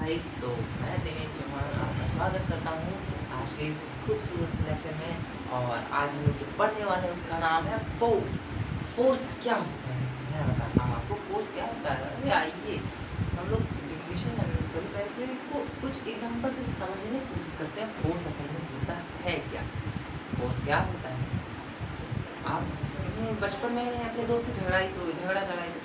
Guys, तो मैं देवेंद्र चौहान आपका स्वागत करता हूँ आज के इस खूबसूरत सिलेक्शन में। और आज हम लोग जो पढ़ने वाले हैं उसका नाम है फोर्स। फोर्स क्या होता है मैं बताता हूँ आपको। फोर्स क्या होता है, अरे आइए हम लोग डिफिनेशन एनालिसिस करें। पहले इसको कुछ एग्जांपल से समझने की कोशिश करते हैं। फोर्स असल में होता है क्या, फोर्स क्या होता है। आपने बचपन में अपने दोस्त से झगड़ा तो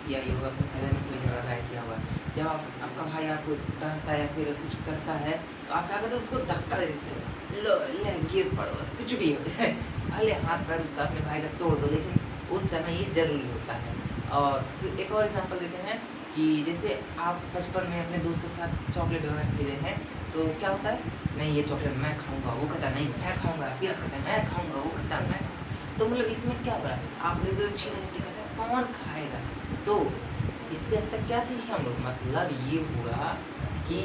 किया ही होगा, अपने पेरेंट्स से भी झगड़ा किया होगा। जब आपका भाई आपको डांटता है या फिर कुछ करता है तो आप क्या करते हो, उसको धक्का दे देते हो, लो ले गिर पड़ो, कुछ भी हो जाए, भले हाथ पैर उसका अपने भाई का तोड़ दो, लेकिन उस समय ये जरूरी होता है। और फिर एक और एग्जांपल देते हैं कि जैसे आप बचपन में अपने दोस्तों के साथ चॉकलेट वगैरह खेले हैं तो क्या होता है, नहीं ये चॉकलेट मैं खाऊंगा, वो कहता नहीं मैं खाऊंगा, फिर कहता है मैं खाऊंगा, वो कहता है मैं। तो मतलब इसमें क्या हो रहा है, आपने जो छीना झपटी करता है कौन खाएगा। तो इससे अब तक क्या सीखे हम लोग, मतलब ये हुआ कि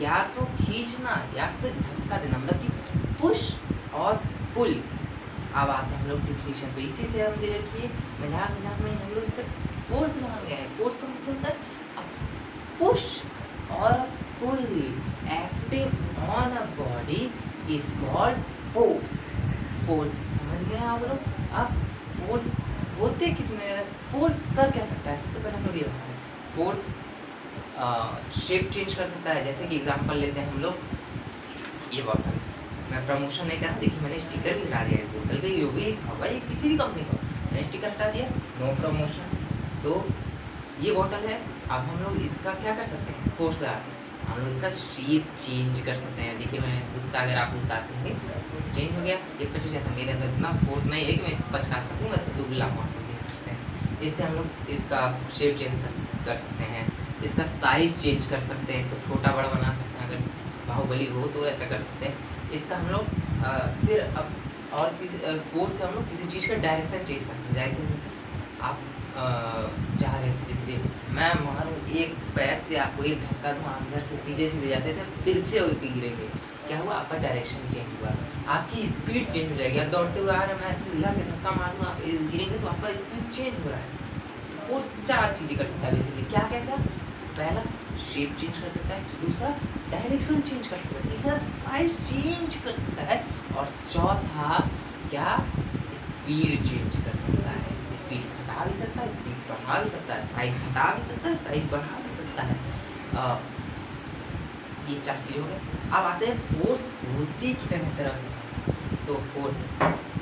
या तो खींचना या फिर धक्का देना, मतलब कि पुश और पुल। अब आते हैं हम लोग डिफिनेशन पे। इसी से हम देखिए मजाक मजाक में हम लोग इसका फोर्स जान गए हैं। फोर्स का मतलब होता है पुश और pull, acting on a body is called force. Force समझ गए आप लोग। अब फोर्स होते कितने, फोर्स कर क्या सकता है, सबसे पहले हम लोग ये बताते हैं। फोर्स शेप चेंज कर सकता है। जैसे कि एग्जांपल लेते हैं हम लोग, ये बॉटल, मैं प्रमोशन नहीं कर रहा, देखिए मैंने स्टिकर भी हटा दिया इस बोतल पे, ये भी लिखा होगा, ये किसी भी कंपनी का, मैंने स्टिकर हटा दिया, नो प्रमोशन। तो ये बॉटल है। अब हम लोग इसका क्या कर सकते हैं, फोर्स लगा के हम लोग इसका शेप चेंज कर सकते हैं। देखिए मैं गुस्सा अगर आप उतारते हैं चेंज हो गया, ये पच जाता है। मेरे अंदर इतना फोर्स नहीं है कि मैं इसको पचका सकूँ, मैं तो दुबला हूँ, आप लोग देख सकते हैं। इससे हम लोग इसका शेप चेंज कर सकते हैं, इसका साइज चेंज कर सकते हैं, इसको छोटा बड़ा बना सकते हैं, अगर बाहुबली हो तो ऐसा कर सकते हैं। इसका हम लोग फिर अब और किसी फोर्स से हम लोग किसी चीज़ का डायरेक्शन चेंज कर सकते हैं। जैसे आप जा रहे हैं सीधे सीधे, मैं मारूँ एक पैर से आपको एक धक्का दूँ, आप इधर से सीधे सीधे जाते थे, तिरछे होकर गिरेंगे, क्या हुआ, आपका डायरेक्शन चेंज हुआ, आपकी स्पीड चेंज हो जाएगी। आप दौड़ते हुए आ रहे हैं, मैं ऐसे इधर से धक्का मारूँ, आप गिरेंगे तो आपका स्पीड चेंज हो रहा है। तो फोर्स चार चीज़ें कर सकता है बेसिकली। क्या क्या क्या, पहला शेप चेंज कर सकता है, दूसरा डायरेक्शन चेंज कर सकता है, तीसरा साइज चेंज कर सकता है, और चौथा क्या, स्पीड चेंज कर सकता है। स्पीड घटा भी सकता है, स्पीड बढ़ा भी सकता है, साइज घटा भी सकता है, साइज बढ़ा भी सकता है। ये चार चीज़ हो गए। अब आते हैं फोर्स होती कितने तरह की। तो फोर्स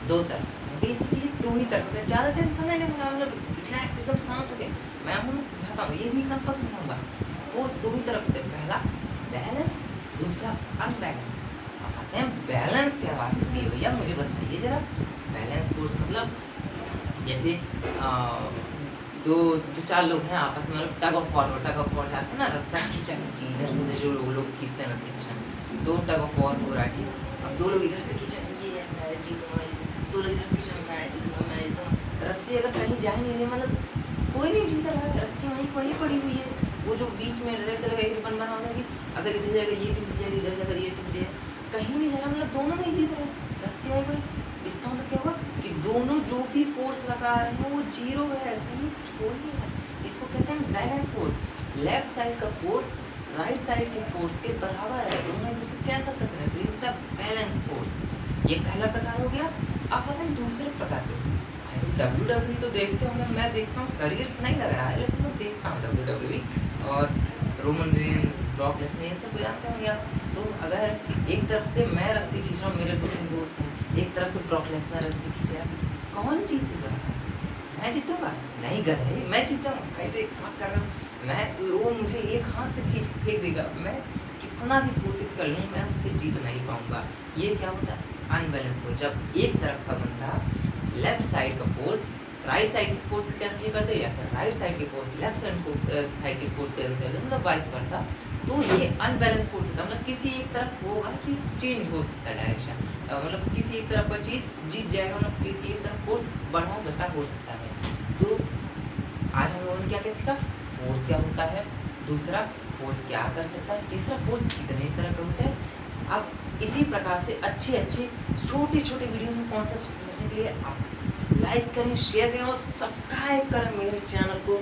दो तरह, बेसिकली दो ही तरह होते हैं। ज़्यादा टेंशन नहीं लेंगे, हम लोग रिलैक्स एकदम शांत हो गए, मैं हम लोग समझाता हूँ, ये भी एग्जाम्पल समझाऊंगा। फोर्स दो ही तरह होते हैं, पहला बैलेंस, दूसरा अनबैलेंस। अब आते हैं बैलेंस क्या बात होती है भैया, मुझे बताइए जरा। बैलेंस फोर्स मतलब जैसे दो दो चार लोग हैं आपस में, टग ऑफ वॉर जाते हैं ना, रस्सा खींचा खींची, इधर से उधर जो लोग खींचते हैं रस्सी खींचा, तो टग ऑफ वॉर हो रहा है, ठीक। अब दो लोग इधर से खींचा, ये मैं जीतूंगा, दो लोग इधर से खींचा, मैं जीतूंगा। रस्सी अगर कहीं जा ही नहीं रही, मतलब कोई नहीं जीत रहा है, रस्सी वहीं पड़ी हुई है। वो जो बीच में रेड कलर का एक रिबन बना होता है कि अगर इधर जाएगा ये टीम जाएगी, इधर जाएगा ये टीम जाएगी, कहीं नहीं जा रहा, मतलब दोनों नहीं जीत रहे, रस्सी वहीं कोई। इसका मतलब क्या होगा कि दोनों जो भी फोर्स लगा रहे हैं वो जीरो है, कहीं कुछ हो ही नहीं है। इसको कहते हैं बैलेंस फोर्स। लेफ्ट साइड का फोर्स राइट साइड के फोर्स के बराबर है, दोनों एक दूसरे कैंसिल करते हैं, तो ये होता है बैलेंस फोर्स। ये पहला प्रकार हो गया। अब आते हैं दूसरे प्रकार पे। WWE तो देखते होंगे, मैं देखता हूँ, शरीर से नहीं लग रहा है लेकिन मैं देखता हूँ WWE, और रोमन रेंस, ब्रॉक लेसनर, इन सब जानते होंगे आप। तो अगर एक तरफ से मैं रस्सी खींच रहा हूँ, मेरे दो तीन दोस्त हैं, एक तरफ से ब्रॉक लेसनर रस्सी खींच रहा है, कौन जीतेगा, मैं जीतूंगा, नहीं कर रहे, मैं जीतूंगा, कैसे बात कर रहा हूँ मैं, वो मुझे एक हाथ से खींच के फेंक देगा, मैं कितना भी कोशिश कर लूँ मैं उससे जीत नहीं पाऊंगा। ये क्या होता है, अनबैलेंस फोर्स। जब एक तरफ का बंदा लेफ्ट साइड का फोर्स राइट साइड की फोर्स कैंसिल कर दे, या फिर राइट साइड की फोर्स लेफ्ट साइड की फोर्स कैंसिल कर दे, मतलब वाइस वर्सा, तो ये अनबैलेंस फोर्स होता है। मतलब किसी एक तरफ होगा कि चेंज हो सकता है डायरेक्शन, मतलब किसी एक तरफ का चीज़ जीत जाएगा, मतलब किसी एक तरफ फोर्स बढ़ा घटा हो सकता है। तो आज हम लोगों ने क्या क्या सीखा, फोर्स क्या होता है, दूसरा फोर्स क्या कर सकता है, तीसरा फोर्स कितने तरह का होता है। अब इसी प्रकार से अच्छे अच्छे छोटे छोटे वीडियोस में कॉन्सेप्ट को समझने के लिए आप लाइक करें, शेयर करें और सब्सक्राइब करें मेरे चैनल को।